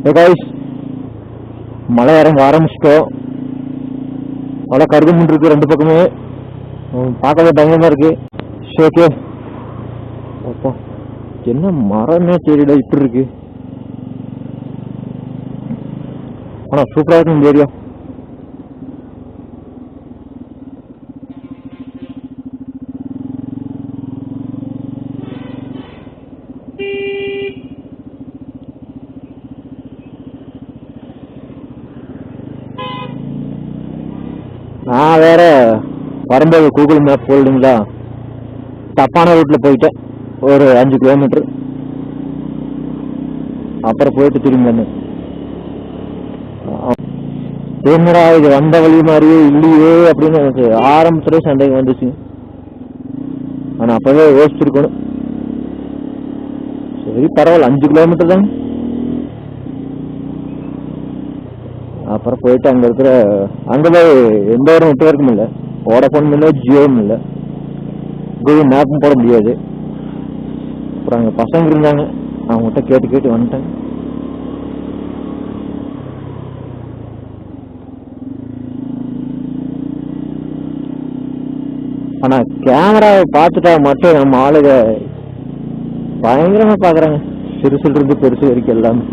Hey guys, மழை இறங்க ஆரம்பிச்சிட்டோம். மழை கருது இருக்கு ரெண்டு பக்கமே. பார்க்கவே பயங்கரமா இருக்கு. ஓகே, அப்பா என்ன மரமே தெரியல இப்படி இருக்கு. ஆனா சூப்பரா இருக்கு இந்த ஏரியா. நான் வேற வரும்போது கூகுள் மேப் போல்டுங்களா தப்பான ரூட்ல போயிட்டேன். ஒரு 5 கிலோமீட்டர் அப்புறம் போயிட்டு திரும்பி வந்தேன். என்னடா இது வந்த வழி மாதிரியே இல்லையே அப்படின்னு எனக்கு ஆரம்பத்திலே சந்தேகம் வந்துச்சு. ஆனா அப்பவே யோசிச்சிருக்கணும். சரி பரவாயில்ல, 5 கிலோமீட்டர் தான். அப்புறம் போயிட்டு அங்க இருக்கிற அங்க போய் எந்த ஒரு நெட்வொர்க்கும் இல்லை, வோடஃபோனும் இல்லை, ஜியோவும் இல்லை, கூகுள் மேப்பும் போட முடியாது. அப்புறம் அங்க பசங்க இருந்தாங்க, அவங்ககிட்ட கேட்டு கேட்டு வந்துட்டேன். ஆனா கேமராவை பார்த்துட்டா மட்டும் நம்ம ஆளுங்க பயங்கரமா பாக்குறாங்க, சிறுசுல இருந்து பெருசு வரைக்கும் எல்லாமே.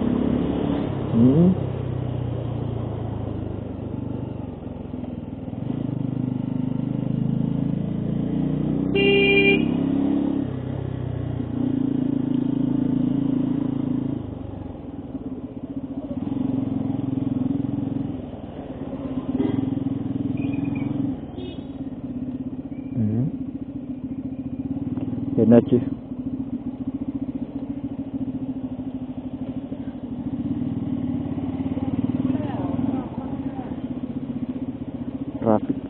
என்னாச்சு? டிராபிக்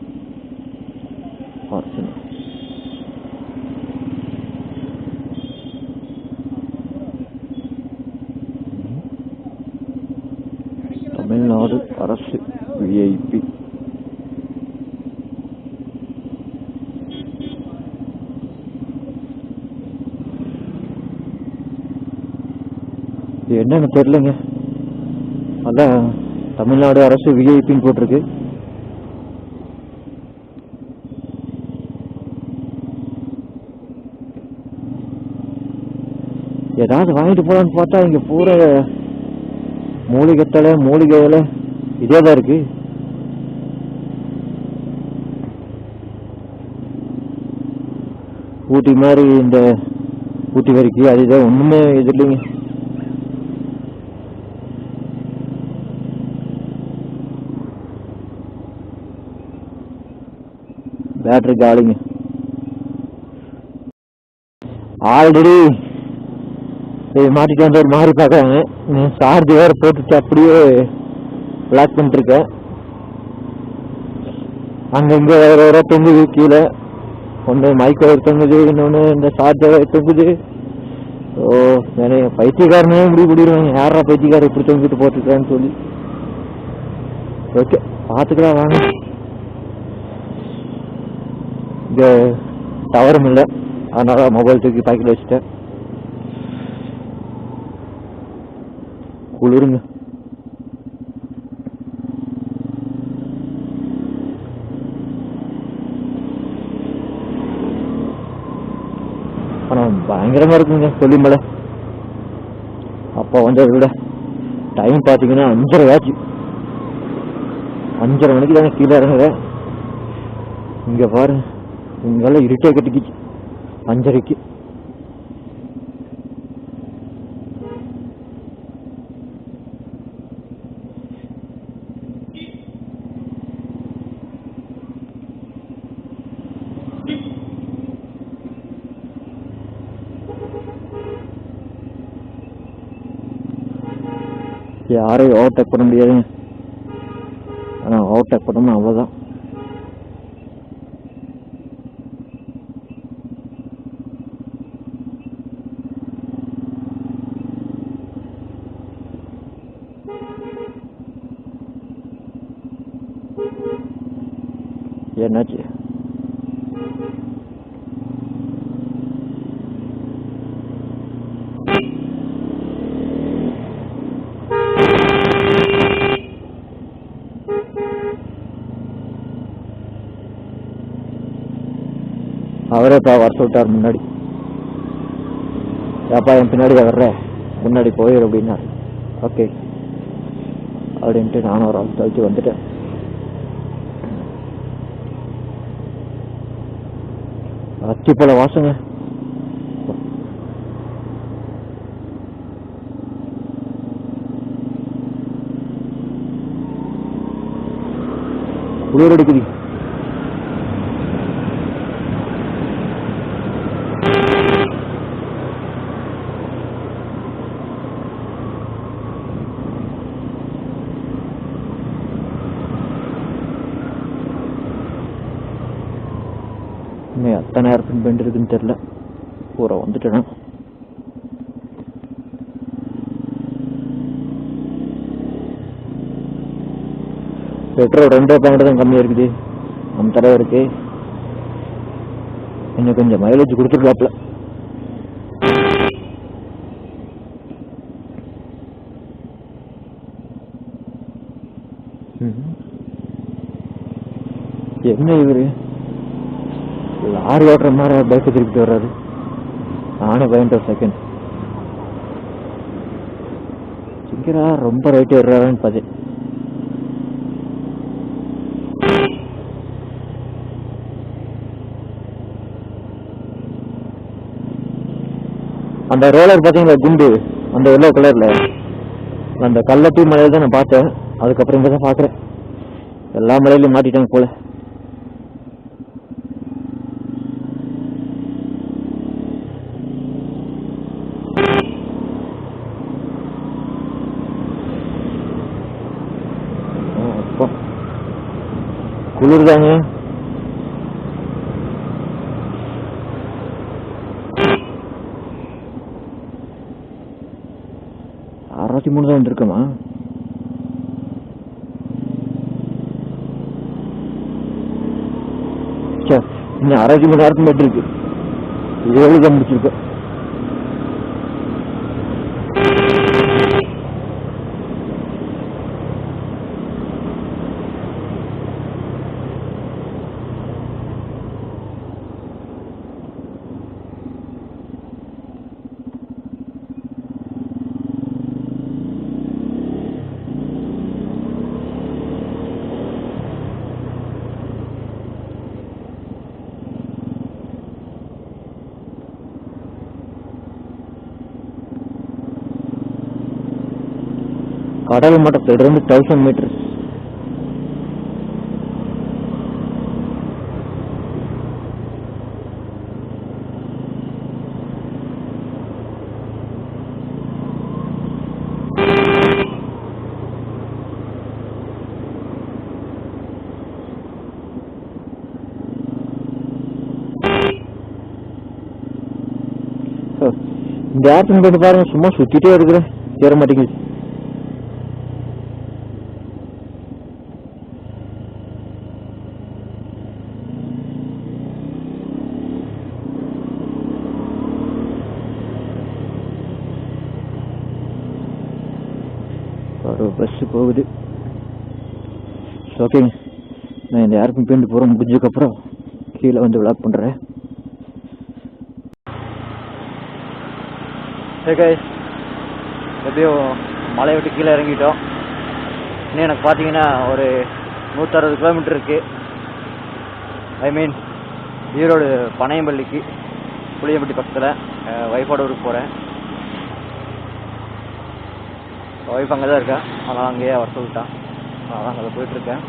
தமிழ்நாடு அரசு விஐபி. என்னன்னு தெரியலங்க, அதான் தமிழ்நாடு அரசு விஐபின்னு போட்டிருக்கு. ஏதாவது வாங்கிட்டு போலான்னு பார்த்தா இங்க பூரா மூலிகைத்தலை மூலிகை இலை இதேதான் இருக்கு. ஊட்டி மாதிரி இந்த ஊட்டி வரைக்கும் அதுதான் ஒண்ணுமே இது இல்லைங்க. பேட்டரி காலிங்க. ஆல்ரெடி மாட்டிட்டு வந்து ஒரு மாதிரி பார்க்குறாங்க. சார்ஜ் வேற போட்டுட்டு அப்படியே பிளாக் பண்ணிட்டு இருக்கேன். அங்கங்க வேற வேற தொங்குது கீழே. ஒன்று மைக்ரோவேவ் தொங்குது, இன்னொன்று இந்த சார்ஜர் தொங்குது. ஓ நிறைய பைத்தியக்காரனே இப்படி பிடிடுவாங்க. யாரா பைத்தியக்காரர் இப்படி தொங்கிட்டு போட்டுருக்கான்னு சொல்லி. ஓகே பார்த்துக்கலாம் வாங்க. இங்க டவரும் இல்லை, அதனால மொபைல் தூக்கி பாக்கெட் வச்சுட்டேன். குளிருங்க. ஆனா பயங்கரமா இருக்குங்க கொல்லிமலை. அப்போ வந்ததை விட டைம் பார்த்தீங்கன்னா 5:30 ஆச்சு. 5:30 மணிக்கு தானே கீழே இறங்குறேன். இங்க பாருங்க, இங்கெல்லாம் இருட்டே கட்டிக்கிச்சு 5:30க்கு. யாரையும் ஓவர்டேக் பண்ண முடியாதுங்க. ஆனா ஓவர்டேக் பண்ணோம்னா அவ்வளவுதான். என்னாச்சு? அவரே இப்போ வர சொல்லிட்டார் முன்னாடி. ஏப்பா என் பின்னாடி வர்ற, முன்னாடி போயிரு அப்படின்னாரு. ஓகே அப்படின்ட்டு நானும் ஒரு ஆள் தவிச்சு வந்துட்டேன். அத்தி போல வாசங்க. குளிர் அடிக்குது. இன்னும் எத்தனை ஏர்பின் பெண்ட் இருக்குன்னு தெரியல. பூரா வந்துட்டேன். பெட்ரோல் 2 பாயிண்ட் தான் கம்மியாக இருக்குது நம்ம தலைவருக்கு. இன்னும் கொஞ்சம் மைலேஜ் கொடுத்துருக்காப்புல. என்ன இவரு லாரி ஓட்டுற மாதிரி பைக்கை திருப்பிட்டு வர்றாரு. நானே பயன்ட்டு செகண்ட் சிங்கரா ரொம்ப ரைட்டு ஏறான்னு பார்த்தேன். அந்த ரோலர் பார்த்தீங்களா குண்டு, அந்த எல்லோ கலர்ல அந்த கல்லட்டி மலையில தான் நான் பார்த்தேன். அதுக்கப்புறம் இங்கே தான் பார்க்குறேன். எல்லா மலையிலையும் மாட்டிட்டாங்க போல. குளிர் தாங்க. அறுபத்தி 63 தான் வந்துருக்கமா? இன்னும் 63 நேரத்துக்கு மட்டும் இருக்கு. 7 தான் முடிச்சிருக்கேன். கடல் மட்டத்திலிருந்து 1000 மீட்டர். இந்த ஏர்பின் போட்டு பாருங்க, சும்மா சுத்திட்டே இருக்கிறேன், சேர மாட்டேங்குது. ஒரு பஸ் போகுது. ஓகேங்க, நான் இந்த ஏர்பின் பெயிண்ட் பூரா முடிஞ்சதுக்கப்புறம் கீழே வந்து விளாக் பண்ணுறேன். எப்படியும் மலை விட்டு கீழே இறங்கிட்டோம். இன்னும் எனக்கு பார்த்தீங்கன்னா ஒரு 160 கிலோமீட்டர் இருக்குது. ஐ மீன் ஈரோடு பனையம்பள்ளிக்கு, புளியம்பட்டி பக்கத்தில் ஒய்ஃபோட ஊருக்கு போகிறேன். ஒய்ஃப் அங்கே தான் இருக்கேன், அதனால் அங்கேயே வர சொல்லிட்டான். அதான் அங்கே போயிட்டுருக்கேன்.